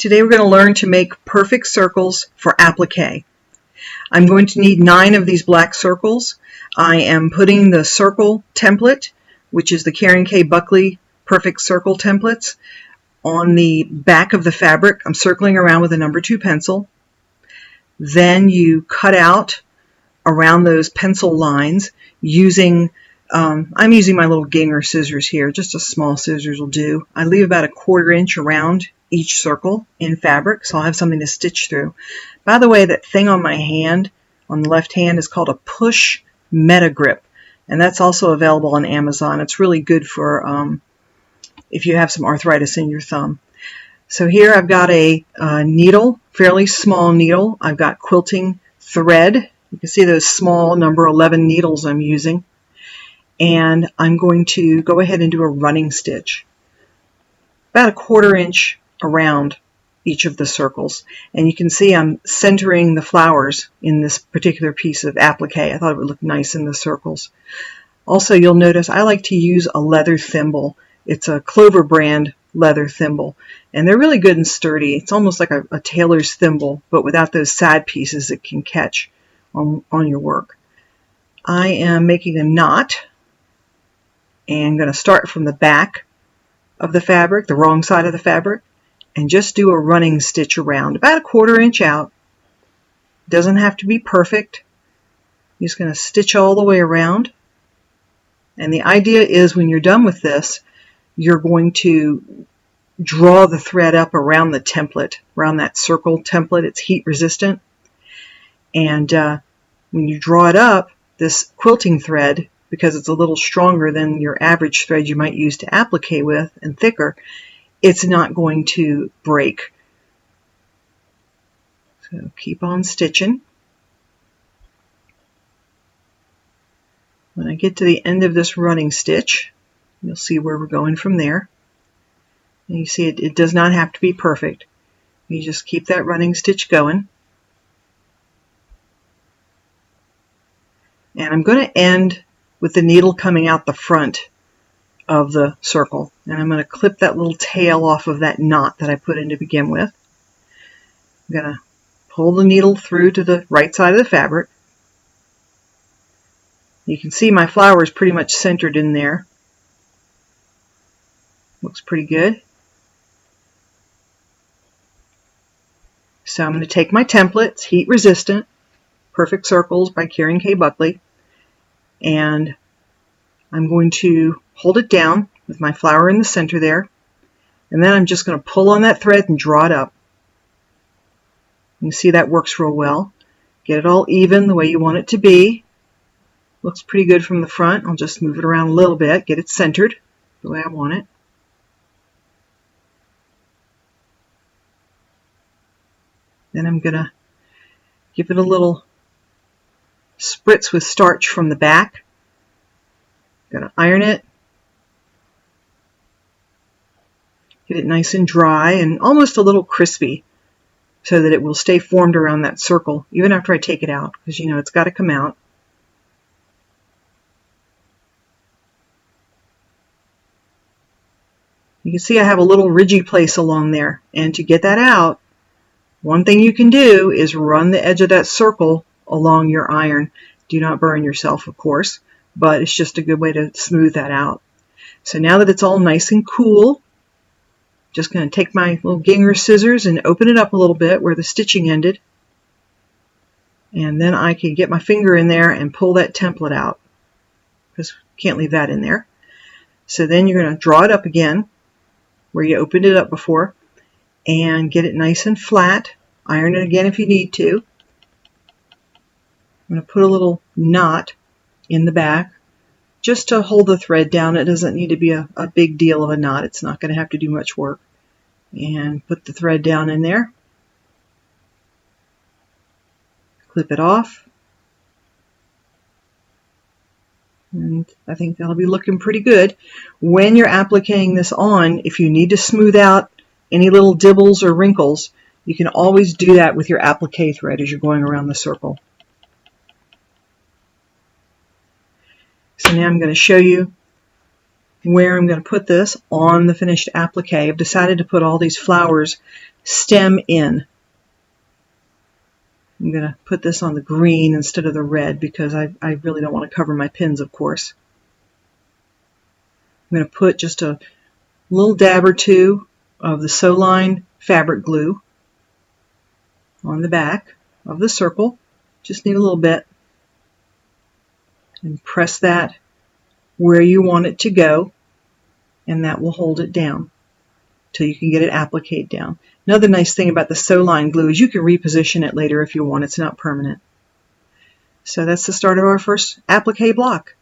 Today we're going to learn to make perfect circles for applique. I'm going to need 9 of these black circles. I am putting the circle template, which is the Karen K. Buckley Perfect Circle Templates, on the back of the fabric. I'm circling around with a number 2 pencil. Then you cut out around those pencil lines using, I'm using my little Ginger scissors here, just a small scissors will do. I leave about a 1/4 inch around each circle in fabric, so I'll have something to stitch through. By the way, that thing on my hand, on the left hand, is called a push meta grip, and that's also available on Amazon. It's really good for if you have some arthritis in your thumb. So here I've got a needle, fairly small needle. I've got quilting thread. You can see those small number 11 needles I'm using. And I'm going to go ahead and do a running stitch, about a 1/4 inch around each of the circles. And you can see I'm centering the flowers in this particular piece of applique. I thought it would look nice in the circles. Also, you'll notice I like to use a leather thimble. It's a Clover brand leather thimble, and they're really good and sturdy. It's almost like a tailor's thimble, but without those side pieces that can catch on your work. I am making a knot and going to start from the back of the fabric, the wrong side of the fabric, and just do a running stitch around, about a 1/4 inch out. Doesn't have to be perfect. I'm just going to stitch all the way around. And the idea is when you're done with this, you're going to draw the thread up around the template, around that circle template. It's heat resistant. And when you draw it up, this quilting thread, because it's a little stronger than your average thread you might use to applique with and thicker, it's not going to break. So keep on stitching. When I get to the end of this running stitch, you'll see where we're going from there. And you see it does not have to be perfect. You just keep that running stitch going. And I'm going to end with the needle coming out the front of the circle. And I'm going to clip that little tail off of that knot that I put in to begin with. I'm going to pull the needle through to the right side of the fabric. You can see my flower is pretty much centered in there. Looks pretty good. So I'm going to take my template, it's heat resistant, Perfect Circles by Karen K. Buckley, and I'm going to hold it down with my flower in the center there, and then I'm just going to pull on that thread and draw it up. You see that works real well. Get it all even the way you want it to be. Looks pretty good from the front. I'll just move it around a little bit, get it centered the way I want it. Then I'm going to give it a little spritz with starch from the back. I'm going to iron it. Get it nice and dry and almost a little crispy so that it will stay formed around that circle even after I take it out, because you know it's got to come out. You can see I have a little ridgy place along there, and to get that out, one thing you can do is run the edge of that circle along your iron. Do not burn yourself, of course, but it's just a good way to smooth that out. So now that it's all nice and cool, just going to take my little Ginger scissors and open it up a little bit where the stitching ended. And then I can get my finger in there and pull that template out, because can't leave that in there. So then you're going to draw it up again where you opened it up before, and get it nice and flat. Iron it again if you need to. I'm going to put a little knot in the back just to hold the thread down. It doesn't need to be a big deal of a knot. It's not going to have to do much work. And put the thread down in there. Clip it off. And I think that'll be looking pretty good. When you're appliquing this on, if you need to smooth out any little dibbles or wrinkles, you can always do that with your applique thread as you're going around the circle. So now I'm going to show you where I'm going to put this on the finished applique. I've decided to put all these flowers stem in. I'm going to put this on the green instead of the red because I really don't want to cover my pins, of course. I'm going to put just a little dab or two of the Sew Line fabric glue on the back of the circle. Just need a little bit. And press that where you want it to go, and that will hold it down till you can get it appliqued down. Another nice thing about the Sew Line glue is you can reposition it later if you want. It's not permanent. So that's the start of our first applique block.